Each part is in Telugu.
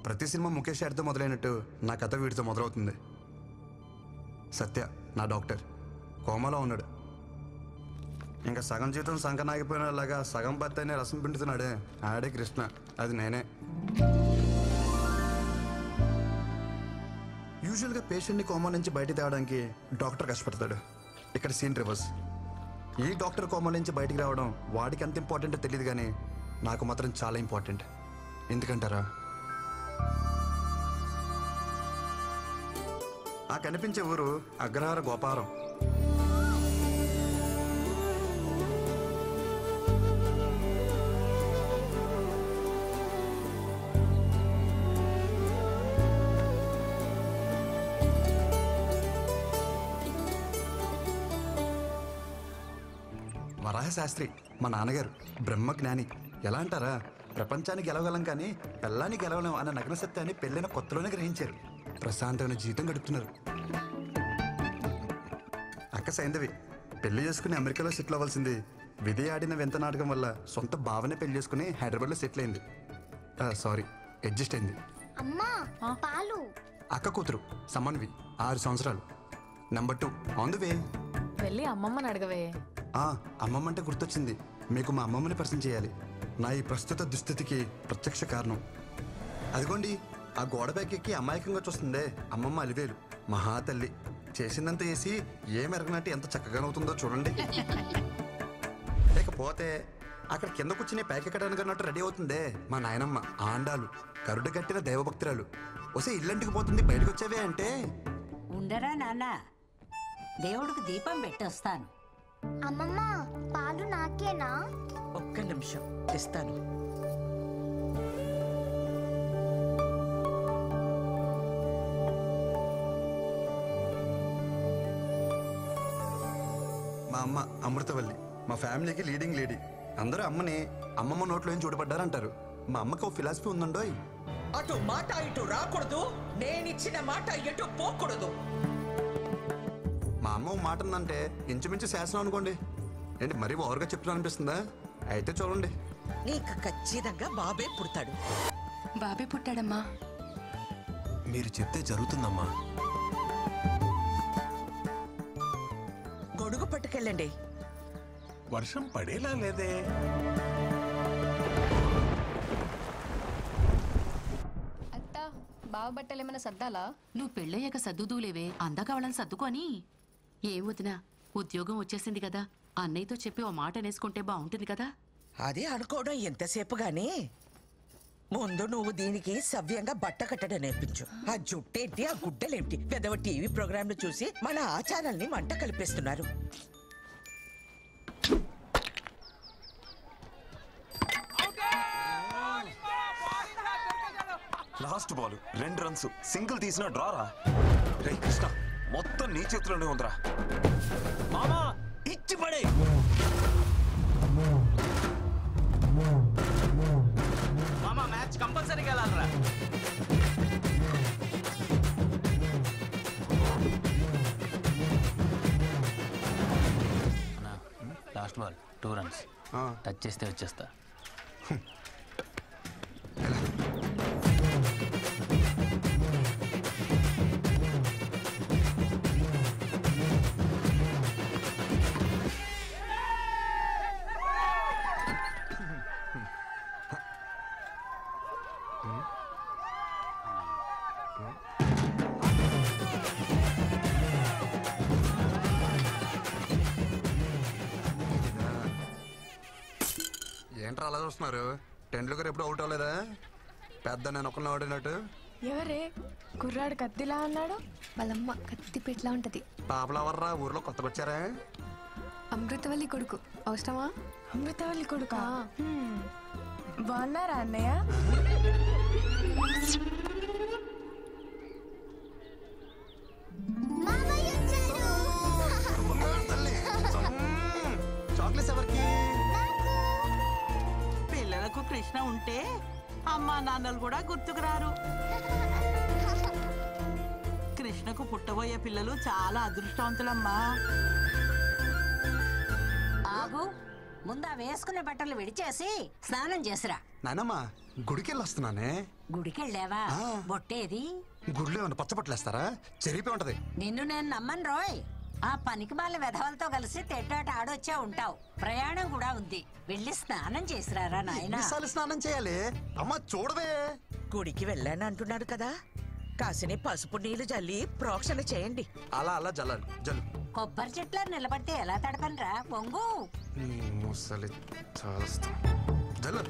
ప్రతి సినిమా ముఖేష్ యాడ్తో మొదలైనట్టు నా కథ వీడితో మొదలవుతుంది. సత్య నా డాక్టర్ కోమాలో ఉన్నాడు. ఇంకా సగం జీవితం సంకనాగిపోయినలాగా సగం భర్తనే రసం పిండుతున్నాడే ఆడే కృష్ణ, అది నేనే. యూజువల్గా పేషెంట్ని కోమా నుంచి బయట తేవడానికి డాక్టర్ కష్టపడతాడు. ఇక్కడ సీన్ రివర్స్. ఈ డాక్టర్ కోమా నుంచి బయటికి రావడం వాడికి ఎంత ఇంపార్టెంటో తెలియదు, కానీ నాకు మాత్రం చాలా ఇంపార్టెంట్. ఎందుకంటారా, ఆ కనిపించే ఊరు అగ్రహార గోపారం. వరాహశాస్త్రి మా నాన్నగారు బ్రహ్మజ్ఞాని. ఎలా అంటారా, ప్రపంచానికి గెలవగలం కానీ పెళ్ళాన్ని గెలవలేం అన్న నగ్న సత్యాన్ని పెళ్ళైన కొత్తలోనే గ్రహించారు. ప్రశాంతమైన జీవితం గడుపుతున్నారు. అక్క సైంధవి పెళ్లి చేసుకుని అమెరికాలో సెటిల్ అవ్వాల్సింది విధి ఆడిన వింత నాటకం వల్ల సొంత భావనే పెళ్లి చేసుకుని హైదరాబాద్లో సెటిల్ అయింది. సారీ, అడ్జస్ట్ అయింది. అక్క కూతురు సమన్వి 6 సంవత్సరాలు. Number 2 on the way. వెళ్ళి అమ్మమ్మని అడగవే. అమ్మమ్మ అంటే గుర్తొచ్చింది, మీకు మా అమ్మమ్మని పరిచయం చేయాలి. నా ఈ ప్రస్తుత దుస్థితికి ప్రత్యక్ష కారణం. అదిగోండి ఆ గోడ బ్యాకెక్కి అమాయకంగా చూస్తుందే అమ్మమ్మ అలివేలు. మహాతల్లి చేసిందంతా చేసి ఏ మెరగనట్టు ఎంత చక్కగానవుతుందో చూడండి. లేకపోతే అక్కడ కింద కూర్చుని ప్యాకెక్కడానికి అన్నట్టు రెడీ అవుతుందే మా నాయనమ్మ ఆండాలు, కరుడు కట్టిన దైవభక్తురాలు. వస్తే ఇల్లంటికి పోతుంది, బయటకు వచ్చేవే అంటే ఉండరా నాన్న, దేవుడికి దీపం పెట్టొస్తాను. అమ్మమ్మ పాలు నాకేనా? ఒక్క నిమిషం ఇస్తాను. మా అమ్మ అమృతవల్లి, మా ఫ్యామిలీకి లీడింగ్ లేడీ. అందరూ అమ్మని అమ్మమ్మ నోట్లో ఏం చూడబడ్డారంటారు. మా అమ్మకి ఓ ఫిలాసఫీ ఉందండోయ్, అటు మాట ఇటు రాకూడదు, నేనిచ్చిన మాట ఎటు పోకూడదు. మా అమ్మ ఓ మాట ఉందంటే ఇంచుమించు శాసనం అనుకోండి. ఏంటి మరీ ఓవర్గా చెప్తున్నా అనిపిస్తుందా? అయితే చూడండి, నీకు ఖచ్చితంగా బాబే పుడతాడు. బాబే పుట్టాడమ్మా. మీరు చెప్తే జరుగుతుందమ్మా. గొడుగు పట్టుకెళ్ళండి. వర్షం పడేలా లేదే. అత్త బావ బట్టలు ఏమైనా సర్దాలా? నువ్వు పెళ్ళయ్యాక సర్దుదూలేవే, అందాక వాళ్ళని సర్దుకొని. ఏం వదినా, ఉద్యోగం వచ్చేసింది కదా, అన్నయ్యతో చెప్పి ఓ మాట అనేసుకుంటే బాగుంటుంది కదా. అది అనుకోవడం ఎంతసేపు గాని ముందు నువ్వు దీనికి సవ్యంగా బట్ట కట్టడం నేర్పించు. ఆ జుట్టేంటి, ఆ గుడ్డలేంటి, పెద్దవ టీవీ ప్రోగ్రాంలు చూసి మన ఆచారాల్ని మంట కలిపేస్తున్నారు. లాస్ట్ బాల్ 2 రన్స్, సింగిల్ తీసిన డ్రారా. రే కృష్ణ, మొత్తం నీ చేతిలోనే ఉందిరా. మామా ఇచ్చి పడే. మామా మ్యాచ్ కంపల్సరీగా వెళ్ళాలరా. లాస్ట్ బాల్ 2 రన్స్, టచ్ చేస్తే వచ్చేస్తా. ఏంట్రా అలా చూస్తున్నారు? టెండూల్కర్ ఎప్పుడు అవుట్ అవ్వలేదా? పెద్ద నేను ఒకరిని ఆడినట్టు. ఎవరే కుర్రాడు కత్తిలా అన్నాడు? వాళ్ళమ్మ కత్తి పెట్లా ఉంటది. పాపలు ఎవర్రా ఊర్లో కొత్తగా వచ్చారా? అమృతవల్లి కొడుకు. అవసరమా? అమృతవల్లి కొడుకా? బాగున్నారా అన్నయ్య? చాక్లెట్స్ ఎవరికి? పిల్లలకు కృష్ణ ఉంటే అమ్మా నాన్నలు కూడా గుర్తుకురారు. కృష్ణకు పుట్టబోయే పిల్లలు చాలా అదృష్టవంతులమ్మా. ఆగు, ముందు ఆ వేసుకునే బట్టలు విడిచేసి స్నానం చేసిరా. నానమ్మ గుడికి వెళ్ళి వస్తున్నానే. గుడికెళ్ళావా? బొట్టేది? గుడిలో ఏమన్నా పచ్చపట్లేస్తారా? చెరిపి ఉంటది. నిన్ను నేను నమ్మను రోయ్. ఆ పనికి మాల వెధవలతో కలిసి తెట్టాట ఆడొచ్చే ఉంటావు. ప్రయాణం కూడా ఉంది. వెళ్ళి స్నానం చేసిరారా నాయనా. ఎన్నిసార్లు స్నానం చేయాలి? అమ్మ చూడవే. గుడికి వెళ్ళాను అంటున్నాడు కదా, కాసిని పసుపు నీళ్లు జల్లి ప్రోక్షణ చేయండి. అలా అలా జల్లాలి. జల్లు. కొబ్బరి చెట్ల నిలబడితే ఎలా తడపనరా పొంగు. ముసలి చాలస్తా. జల్లు.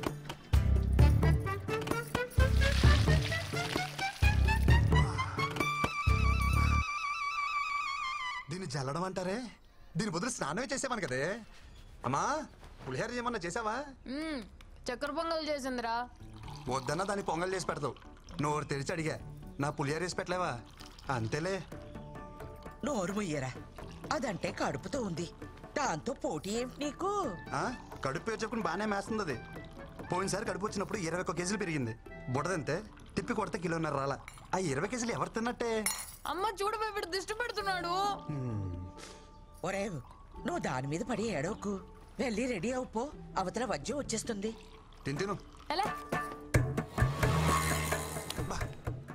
దీన్ని జల్లడం అంటారే? దీని బదులు స్నానమే చేసేవాను కదే. అమ్మా పులిహోర ఏమన్నా చేసావా? చక్కెర పొంగల్ చేసిందిరా. వద్దన్నా దాన్ని పొంగల్ చేసి పెడతావు. నోరు తెరిచి అడిగా, నా పులిహోర వేసి పెట్టలేవా? అంతేలే. నోరు ముయ్యరా, అదంటే కడుపుతో ఉంది, దాంతో పోటీ ఏమిటి నీకు? కడుపు పేరు చెప్పుకుని బాగానే మేస్తుంది అది. పోయినసారి కడుపు వచ్చినప్పుడు 21 కేజీలు పెరిగింది. బుడదంతే తిప్పి కొడితే 1.5 కిలో రాలా. ఆ 20 కేజీలు ఎవరు తిన్నట్టే? అమ్మ చూడబోయి దిష్టి పెడుతున్నాడు. ఒరే నువ్వు దాని మీద పడి ఏడవకు, వెళ్ళి రెడీ అవుపో, అవతల వజ్జం వచ్చేస్తుంది. తిను.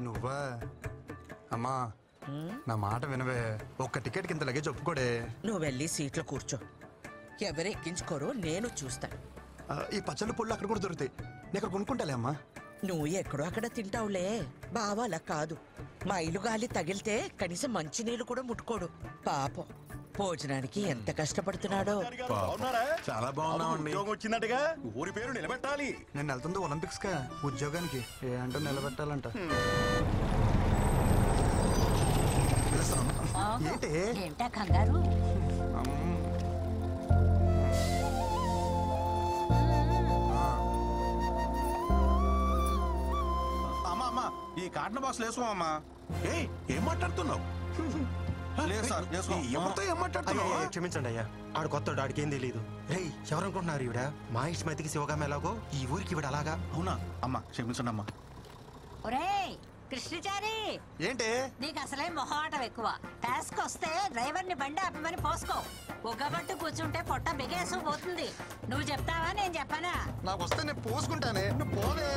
నువ్వా? అమ్మా నా మాట వినవే. ఒక్క టికెట్ కింద లగేజ్ ఒప్పుకోడే. నువ్వు వెళ్ళి సీట్లో కూర్చో, ఎవరు ఎక్కించుకోరో నేను చూస్తాను. ఈ పచ్చళ్ళు పుళ్ళు అక్కడ కూడా దొరుకుతాయి. నేను అక్కడ కొనుక్కుంటాలే అమ్మా. నువ్వు ఎక్కడో అక్కడ తింటావులే, బావా అలా కాదు. మైలు గాలి తగిలితే కనీసం మంచినీళ్ళు కూడా ముట్టుకోడు. పాపం భోజనానికి ఎంత కష్టపడుతున్నాడో. చాలా బాగున్నామండి. వచ్చిందటగా ఊరి పేరు నిలబెట్టాలి. నేను వెళ్తుంది ఒలింపిక్స్ కా ఉద్యోగానికి. ఏ అంటే నిలబెట్టాలంట. ఏంటా కంగారు? అమ్మా అమ్మా ఈ కాటన్ బాక్స్ వేసుకోమమ్మా. ఏం మాట్లాడుతున్నావు? క్షమించండి అయ్యా, ఆడు కొత్త ఆడికి ఏం తెలియదు. రేయ్ ఎవరనుకుంటున్నారు ఈవిడ? మా ఇష్టమైతికి శివగామ ఎలాగో ఈ ఊరికి ఈవిడ అలాగా. అవునా అమ్మా, క్షమించండి అమ్మా. ఒరేయ్ కృష్ణచారి, ఏంటి నీకు అసలే మొహమాటం ఎక్కువ. టాస్క్ వస్తే డ్రైవర్ ని బండి ఆపమని పోసుకో. ఒగ్గబట్టు కూర్చుంటే పొట్ట బిగేసు పోతుంది. నువ్వు చెప్తావా నేను చెప్పనా? నాకు వస్తే నేను పోసుకుంటానే, నువ్వు పోవే.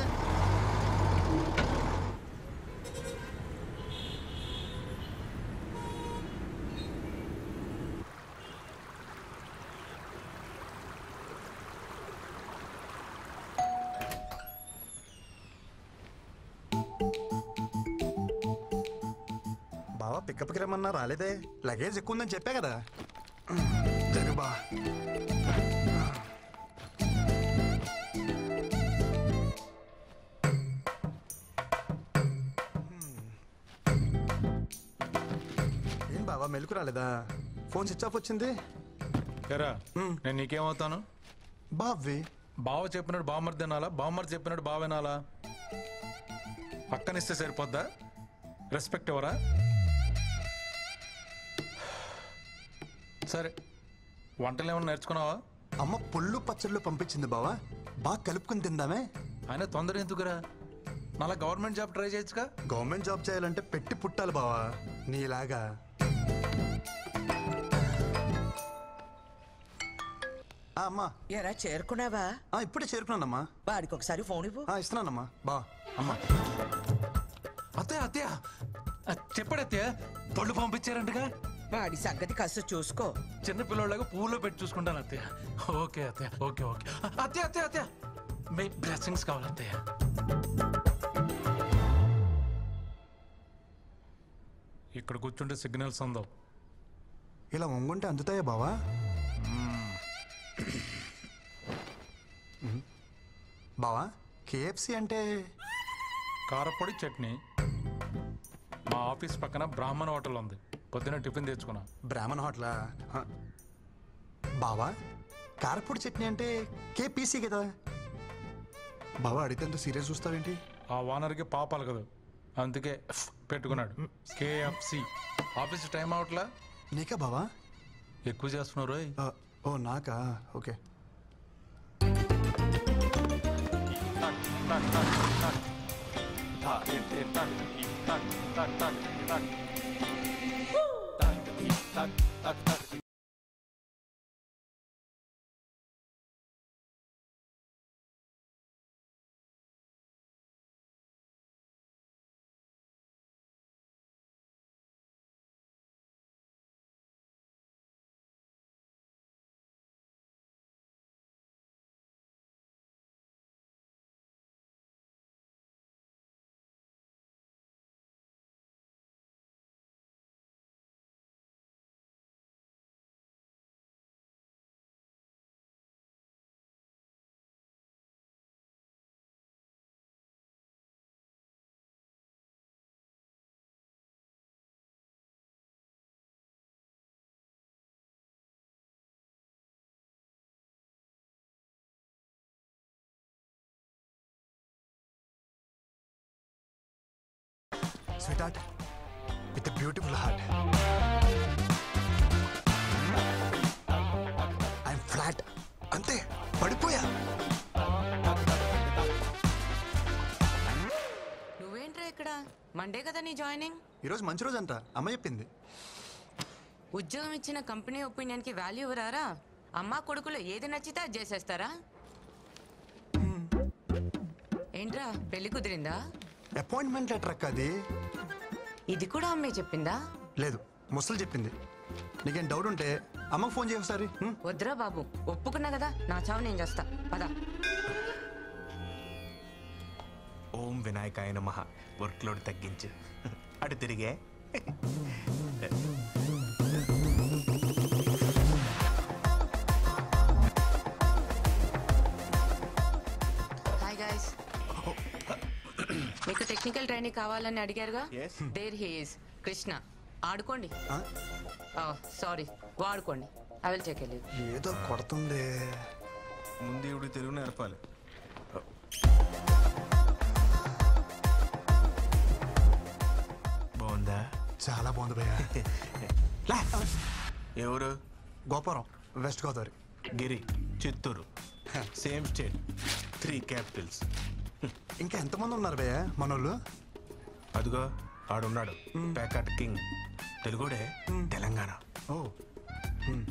బావా పికప్కి రమ్మన్నా రాలేదే. లగేజ్ ఎక్కువ ఉందని చెప్పా కదా. జరుబా ఏం బావా మెలకు రాలేదా? ఫోన్ స్విచ్ ఆఫ్ వచ్చింది. నేను నీకేమవుతాను? బావి బావ చెప్పినట్టు బామ్మర్ తినాలా, బామ్మర్ చెప్పినట్టు బావ వినాలా? పక్కనిస్తే సరిపోద్దా? రెస్పెక్ట్ ఎవరా? సరే వంటలు ఏమన్నా నేర్చుకున్నావా? అమ్మ పుల్లు పచ్చళ్ళు పంపించింది బావా, బాగా కలుపుకుని తిందామే. ఆయన తొందర ఎందుకురా? మళ్ళా గవర్నమెంట్ జాబ్ ట్రై చేయొచ్చుగా. గవర్నమెంట్ జాబ్ చేయాలంటే పెట్టి పుట్టాలి బావా నీలాగా. అమ్మా ఎరా చేరుకున్నావా? ఇప్పుడే చేరుకున్నానమ్మా. వాడికి ఒకసారి ఫోన్ ఇవ్వు. ఇస్తున్నానమ్మా. బా అమ్మా. అత్తయ్య అత్తయ్య చెప్పాడు అత్తయ్య, పళ్ళు పంపించారంటగా. వాడి సంగతి కాస్త చూసుకో. చిన్న పిల్లలాగా పువ్వులో పెట్టి చూసుకుంటాను అత్తయ్య. ఓకే అత్తయ్య, ఓకే ఓకే. అత్తయ్య అత్తయ్య అత్తయ్య మీ బ్లెస్సింగ్స్ కావాలి అత్తయ్య. ఇక్కడ కూర్చుంటే సిగ్నల్స్ అందవు. ఇలా వంగుంటే అందుతాయా బావా? బావా కేఎఫ్సి అంటే? కారపొడి చట్నీ. మా ఆఫీస్ పక్కన బ్రాహ్మణ హోటల్ ఉంది, పొద్దున టిఫిన్ తెచ్చుకున్నా. బ్రాహ్మణ హోటలా? బావా కారపొడి చట్నీ అంటే కేపీసీ కదా బావా. అడిగితే ఎంత సీరియస్ చూస్తావేంటి? ఆ ఓనర్కి పాపాలు కదా, అందుకే పెట్టుకున్నాడు కేఎఫ్సి. Office time అవట్లా? నీకా బావా? ఎక్కువ చేస్తున్నారు. ఓ నాకా? Okay. Sweet heart with beautiful heart. I'm flat, అంతే, పడిపోయా. నువ్వేంట్రా ఇక్కడ? మండే కదా నీ జాయినింగ్? ఈరోజు మంచి రోజు అంట, అమ్మ చెప్పింది. ఉద్యోగం ఇచ్చిన కంపెనీ ఒపీనియన్కి వాల్యూ ఇవ్వరారా? అమ్మా కొడుకులు ఏది నచ్చితే అది చేసేస్తారా? ఏంట్రా పెళ్లి కుదిరిందా? అపాయింట్మెంట్ లెటర్ అక్క అది. ఇది కూడా అమ్మే చెప్పిందా? లేదు, ముసలు చెప్పింది. నీకేం డౌట్ ఉంటే అమ్మకు ఫోన్ చేయ ఒకసారి. వద్దురా బాబు, ఒప్పుకున్నా కదా, నా చావు నేను చేస్తా. పదా. ఓం వినాయకాయ నమః. వర్క్ లోడ్ తగ్గించు. అటు తిరిగే. Hi guys. మీకు టెక్నికల్ ట్రైనింగ్ కావాలని అడిగారుగా? There he is Krishna. ఆడుకోండి. సారీ, వాడుకోండి. I will take leave. ఏదో కొడుతుంది. ముందు ఇప్పుడు తెలుగు నేర్పాలి. బాగుందా? చాలా బాగుంది భయ్యా. ఎవరు? Gopuram, West Godavari. Giri, Chittoor. Same state, 3 capitals. ఇంకా ఎంతమంది ఉన్నారు భయ్యా మనోళ్ళు? అదిగో ఆడున్నాడు, ప్యాకట్ కింగ్. తెలుగుడే, తెలంగాణ.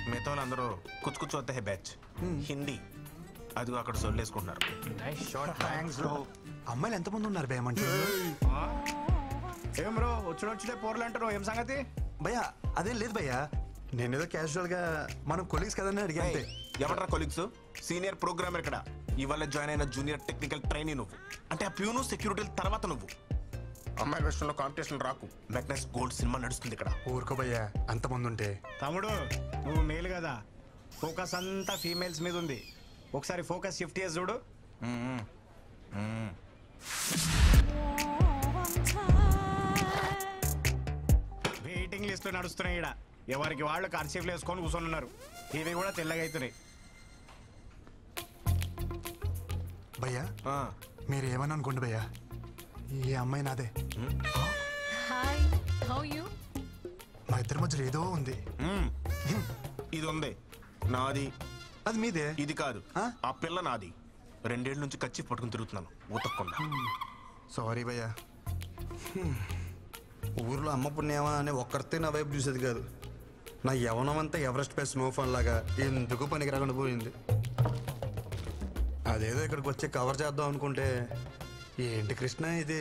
మిగతా వాళ్ళందరూ కుచ్చు కుచ్చు వద్ద బ్యాచ్ హిందీ. అదిగో అక్కడ సొల్లేసుకుంటున్నారు. అమ్మాయిలు ఎంతమంది ఉన్నారు భయ్యా మంచి? ఏం బ్రో వచ్చుడే పోర్లు అంటారు, ఏం సంగతి? భయ్యా అదేం లేదు భయ్యా, నేనేదో క్యాజువల్ గా మనం కొలీగ్స్ కదని అడిగా అంతే. ఎవరా కొలీగ్స్? సీనియర్ ప్రోగ్రామర్ ఇక్కడ. ఇవాళ జాయిన్ అయిన జూనియర్ టెక్నికల్ ట్రైనీ నువ్వు. అంటే ఆ ప్యూను సెక్యూరిటీ తర్వాత నువ్వు. అమ్మాయిల విషయంలో కాంపిటీషన్ రాకు. మ్యాగ్నస్ గోల్డ్ సినిమా నడుస్తుంది ఇక్కడ. ఊరుకో భయ్యా, అంతమంది ఉంటే. తమ్ముడు నువ్వు మేలు కదా, ఫోకస్ అంతా ఫీమేల్స్ మీద ఉంది. ఒకసారి ఫోకస్ షిఫ్ట్ చేసి చూడు. వెయిటింగ్ లిస్ట్ నడుస్తున్నాయి ఇక్కడ. ఎవరికి వాళ్ళు కర్చీఫ్లు వేసుకొని కూర్చొని ఉన్నారు. ఇవి కూడా తెల్లగా అవుతున్నాయి. భయ్యా మీరు ఏమని అనుకోండి భయ్యా, ఈ అమ్మాయి నాదే. Hi, how you? మా ఇద్దరి మధ్యలో ఏదో ఉంది. ఇది ఉంది, నాది. అది మీదే. ఇది కాదు, ఆ పిల్ల నాది. 2 ఏళ్ళ నుంచి కచ్చి పట్టుకుని తిరుగుతున్నాను ఊతకుండా. సారీ భయ్యా. ఊర్లో అమ్మ పుణ్యమా అని ఒక్కరితే నా వైపు చూసేది కాదు. నా యవనం అంతా ఎవరెస్ట్ పై స్నోఫాన్ లాగా ఎందుకు పనికి రాకుండా పోయింది. అదేదో ఇక్కడికి వచ్చి కవర్ చేద్దాం అనుకుంటే ఏంటి కృష్ణ ఇది.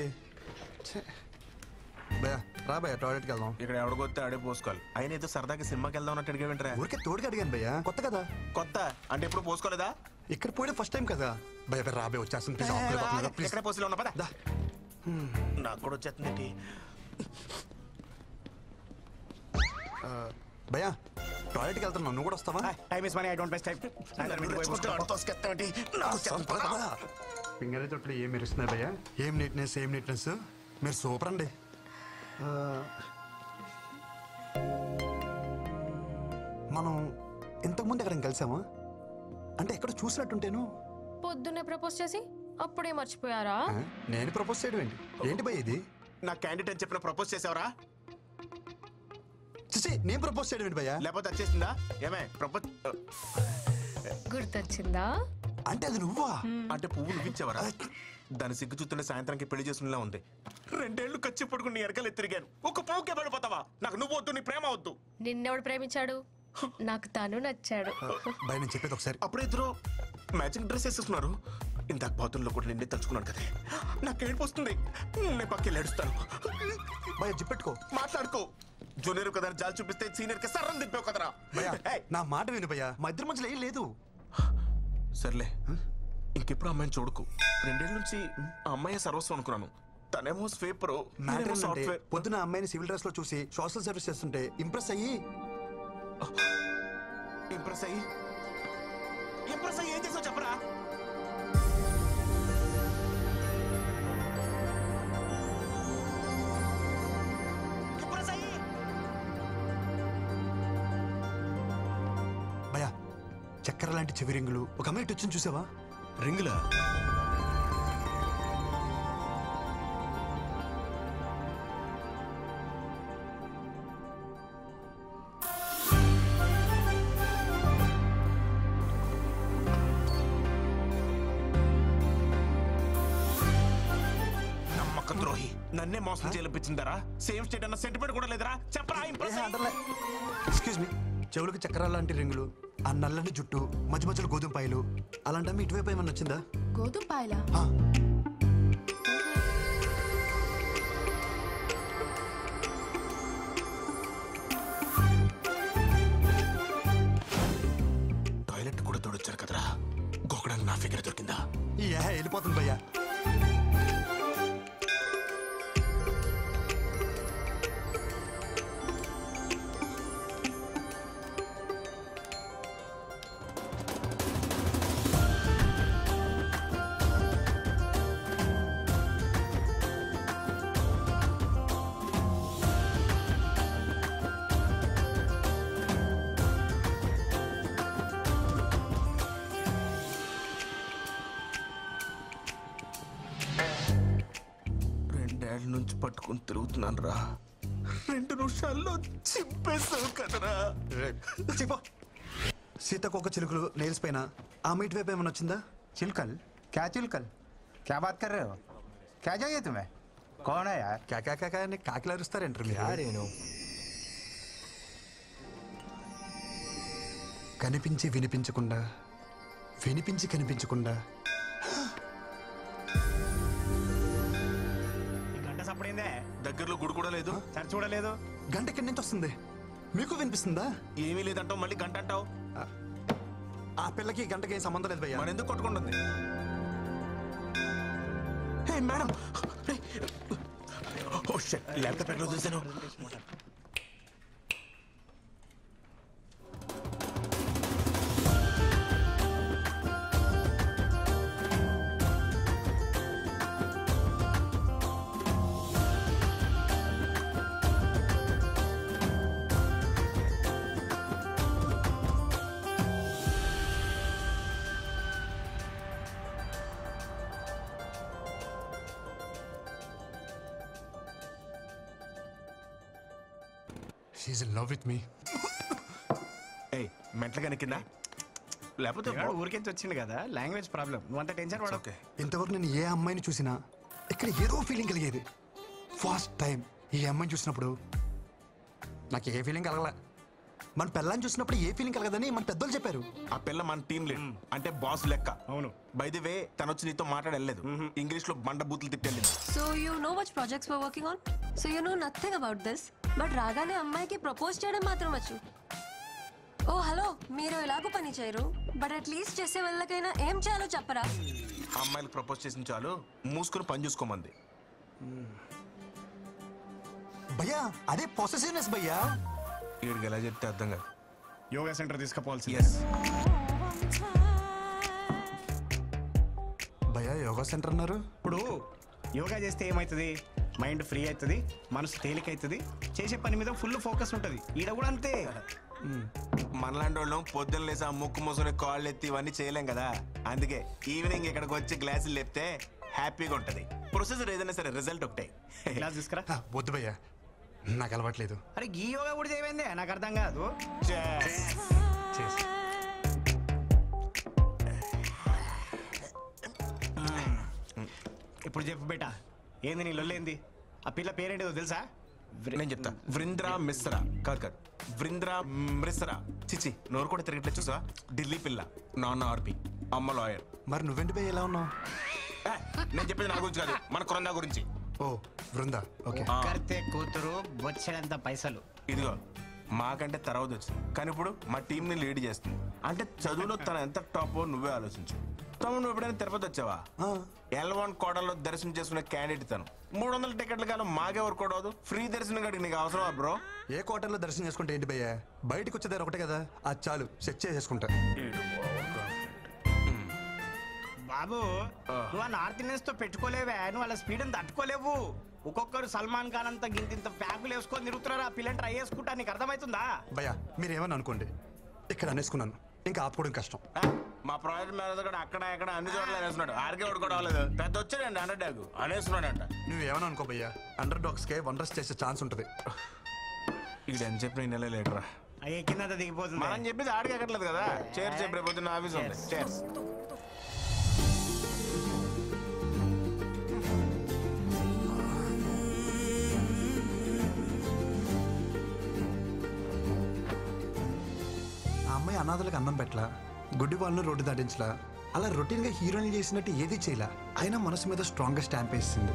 భయ్యా రా భయ్యా, టాయిలెట్కి వెళ్దాం. ఇక్కడ ఎవడికొస్తే ఆడే పోసుకోవాలి. ఆయన ఏదో సరదాగా సినిమాకి వెళ్దాం అన్నట్టు అడిగా. ఊరికే తోడుగా అడిగాను భయ్యా, కొత్త కదా. కొత్త అంటే ఎప్పుడు పోసుకోలేదా? ఇక్కడ పోయడం ఫస్ట్ టైం కదా భయ్యా. రాబే వచ్చేస్తుంది. ఎక్కడ పోసిలో ఉన్నా పదా. నాకు కూడా వచ్చేస్తుంది. భయ్యా టాయిలెట్కి వెళ్తున్నా, నువ్వు కూడా వస్తావా? Time is money, I don't waste time. Finger తొట్లు ఏం మెరుస్తున్నాయి భయ్యా. ఏం నీట్నెస్, ఏం నీట్నెస్. మీరు సూపర్ అండి. మనం ఇంతకుముందు ఎక్కడ కలిసామా? అంటే ఎక్కడ చూసినట్టుంటేను. పొద్దున్నే ప్రపోజ్ చేసి అప్పుడే మర్చిపోయారా? నేను ప్రపోజ్ చేయడం ఏంటి? ఏంటి భయ్య ఇది? నా క్యాండిడేట్ అని చెప్పిన ప్రపోజ్ చేసావరా? నేను ప్రపోజ్ చేయడం ఏంటి భయ్యా? లేకపోతే వచ్చేసిందా? ఏమే ప్రపోజ్ గుర్తొచ్చిందా? అంటే అది నువ్వా? అంటే పువ్వు నువ్వించావరా? దాని సిగ్గు చూస్తుంటే సాయంత్రానికి పెళ్లి చేసుకునేలా ఉంది. 2 ఏళ్ళు ఖర్చు పడుకుని ఎరకలు తిరిగాను. ఒక పువ్వుకే పడిపోతావా? నాకు నువ్వు వద్దు, నీ ప్రేమ వద్దు. నిన్నెవడు ప్రేమించాడు? నాకు తను నచ్చాడు. భయ నేను చెప్పేది ఒకసారి. అప్పుడు ఇద్దరు మ్యాచింగ్ డ్రెస్ వేసేస్తున్నారు. ఇందాక బాతుల్లో కూడా నిన్నే తలుచుకున్నాను కదా. నాకు ఏడుపు వస్తుంది. నేను పక్కకి ఏడుస్తాను. భయ జిప్పెట్టుకో, మాట్లాడుకో. జూనియర్ కదా జాలి చూపిస్తే సీనియర్ కి సర్రం దింపావు కదరా. నా మాట విను భయ్యా, మా ఇద్దరి మధ్యలో ఏం లేదు. సర్లే, ఇంకెప్పుడు అమ్మాయిని చూడకు. 2 ఏళ్ళ నుంచి ఆ అమ్మాయి సర్వస్వం అనుకున్నాను. తనేమో స్వీపర్, సాఫ్ట్వేర్. పొద్దున అమ్మాయిని సివిల్ డ్రెస్ లో చూసి సోషల్ సర్వీస్ చేస్తుంటే ఇంప్రెస్ అయ్యి ఏం చేసావు చెప్పరా? భయ్యా చక్కెర లాంటి చెవి రింగులు ఒక అమ్మాయి వచ్చింది చూసావా? రింగులా? ద్రోహి నన్నే మోసం చేయించిందరా సేమ్ స్టేట్ అన్న సెంటిమెంట్ కూడా లేదరా చెప్పరా ఎక్స్క్యూజ్ మీ చెవులకు చక్రాల లాంటి రింగులు ఆ నల్లని జుట్టు మధ్య మధ్యలో గోధుమ పాయలు అలాంటి ఇటువైపు ఏమన్నా వచ్చిందా గోధుమ పాయలా టాయిలెట్ కూడా తోడొచ్చారు కదరా గోకడానికి నా ఫిగర్ దొరికిందా వెళ్ళిపోతుంది భయ్యా నుంచి పట్టుకుని తిరుగుతున్నాను రా 2 నిమిషాల్లో చింపేస్తావు కదరా సీతకొక చిలుకలు నెయిల్స్ పైన ఆమె ఇటువైపు ఏమన్నా వచ్చిందా चिलकल क्या चिलकल क्या बात कर रहे हो क्या चाहिए तुम्हें कौन है यार क्या కాకిలా అరుస్తారేంటారు మీరు కనిపించి వినిపించకుండా వినిపించి కనిపించకుండా దగ్గరలో గుడి కూడా లేదు చర్చ కూడా లేదు గంట ఎక్కడి నుంచి వస్తుంది మీకు వినిపిస్తుందా ఏమీ లేదంటావు మళ్ళీ గంట అంటావు ఆ పిల్లకి గంటకి ఏం సంబంధం లేదు భయ్యా మన ఎందుకు కొట్టుకుంటుంది హే మేడం ఓ షిట్ ల్యాప్టాప్ ఎక్కడ చూసాను She's in love with me. ఏయ్ మెంటల్గా కింద లేకపోతే ఊరికించి వచ్చింది కదా లాంగ్వేజ్ ప్రాబ్లం నువ్వు అంత టెన్షన్ పడవు ఇంతవరకు నేను ఏ అమ్మాయిని చూసినా ఇక్కడ ఏదో ఫీలింగ్ కలిగేది ఫస్ట్ టైం ఈ అమ్మాయిని చూసినప్పుడు నాకు ఏ ఫీలింగ్ కలగలే మన పిల్లని చూసినప్పుడు ఏ ఫీలింగ్ కలగదని మన పెద్దోళ్ళు చెప్పారు ఆ పిల్ల మన టీం లీడ్ అంటే బాస్ లెక్క అవును బై ది వే తను వచ్చి నీతో మాట్లాడలేదు ఇంగ్లీష్ లో బండ బూతులు తిట్టెళ్ళింది So you know which projects we're working on? So you know nothing about this. But రాగానే అమ్మాయికి ప్రపోజ్ చేయడం మాత్రం వచ్చు. ఓ హలో మీరు ఎలాగో పని చేయరు బట్ అట్లీస్ట్ చేసే వాళ్ళకైనా ఏం చేయాలో చెప్పరా అమ్మాయిలకు ప్రపోజ్ చేసిన చాలు మూసుకుని పని చూసుకోమంది భయ్యా అదే పొసెసివ్నెస్ భయ్యా వీడికి ఎలా చెప్తే అర్థం కాదు యోగా సెంటర్ తీసుకుపోవాల్సి భయ్యా యోగా సెంటర్ అన్నారు ఇప్పుడు యోగా చేస్తే ఏమవుతుంది మైండ్ ఫ్రీ అవుతుంది మనసు తేలిక అవుతుంది చేసే పని మీద ఫుల్ ఫోకస్ ఉంటుంది ఈడ కూడా అంతే మనలాంటి వాళ్ళం పొద్దున్న లేసి ఆ ముక్కు మూసుకుని కాళ్ళు ఎత్తి ఇవన్నీ చేయలేం కదా అందుకే ఈవినింగ్ ఇక్కడికి వచ్చి గ్లాసులు లేపితే హ్యాపీగా ఉంటది ప్రొసెసర్ ఏదైనా సరే రిజల్ట్ ఒకటే గ్లాస్ తీసుకురా వద్దు భయ్యా నాకు అలవాట్లేదు అరే ఈ యోగా కూడా చేయమైందే నాకు అర్థం కాదు ఇప్పుడు చెప్పు బేటా ఏంది నీ లొల్లేంది ఆ పిల్ల పేరేంటిదో తెలుసా నేను చెప్తా వృంద్రా మిశ్రా కాదు వృంద్రా మిశ్రా చిచి నోరు కూడా తిరగట్లేదు చూసా ఢిల్లీ పిల్ల నాన్న ఆర్పి అమ్మ లాయర్ మరి నువ్వెంటి భయ్య ఎలా ఉన్నావు నేను చెప్పేది నా గురించి కాదు మన కొరందా గురించి ఓ వృందా ఓకే కర్తే కూతురు బొచ్చడంత పైసలు ఇదిగో మాకంటే తర్వాత వచ్చింది కానీ ఇప్పుడు మా టీం ని లీడ్ చేస్తుంది అంటే చదువులో తన ఎంత టాప్ నువ్వే ఆలోచించు తమ్ముడు నువ్వు ఎప్పుడైనా తిరుపతి వచ్చావా L1 కోటలో దర్శనం చేసుకునే క్యాండిడేట్ తను 300 టికెట్లు కాదు మాకెవరు కూడా అవదు ఫ్రీ దర్శనం కాడికి నీకు అవసరమా బ్రో ఏ క్వార్టర్లో దర్శనం చేసుకుంటే ఏంటి భయ్యా బయటకు వచ్చేదారు ఒకటే కదా అది చాలు సెట్ చేసేసుకుంటా బాబు నువ్వు ఆ నార్త్ ఇండియన్స్ తో పెట్టుకోలేవే నువ్వు వాళ్ళ స్పీడ్ అని తట్టుకోలేవు ఒక్కొక్కరు సల్మాన్ ఖాన్ అంతా గింత ప్యాకులు వేసుకొని తిరుగుతున్నారు ఆ పిల్లని ట్రై చేసుకుంటా నీకు అర్థమవుతుందా భయ్యా మీరేమని అనుకోండి ఇక్కడ అనేసుకున్నాను ఇంకా ఆపుకోవడం కష్టం మా ప్రాజెక్ట్ మేనేజర్ కూడా అక్కడ ఇక్కడ అన్ని చోట్ల అనేస్తున్నాడు ఆర్కే వాడు కూడా అవ్వలేదు పెద్ద వచ్చాడండి అండర్ డాగ్ అనేస్తున్నాడంట నువ్వేమని అనుకో భయ్యా అండర్ డాగ్స్ కే వండర్స్ చేసే ఛాన్స్ ఉంటుంది ఇది అని చెప్పి నేను లేటరా అయ్యే కింద దిగిపోతుంది మనం చెప్పేది ఆడికి ఎక్కట్లేదు కదా చేర్స్ చెప్పి రేపు పొద్దున్న ఆఫీస్ ఉంది చేర్స్ అమ్మాయి అనాథలకు అన్నం పెట్టలా, గుడ్డి వాళ్ళను రోడ్డు దాటించలా, అలా రొటీన్గా హీరోయిన్ చేసినట్టు ఏది చేయలా, అయినా మనసు మీద స్ట్రాంగ్గా స్టాంప్ వేసింది.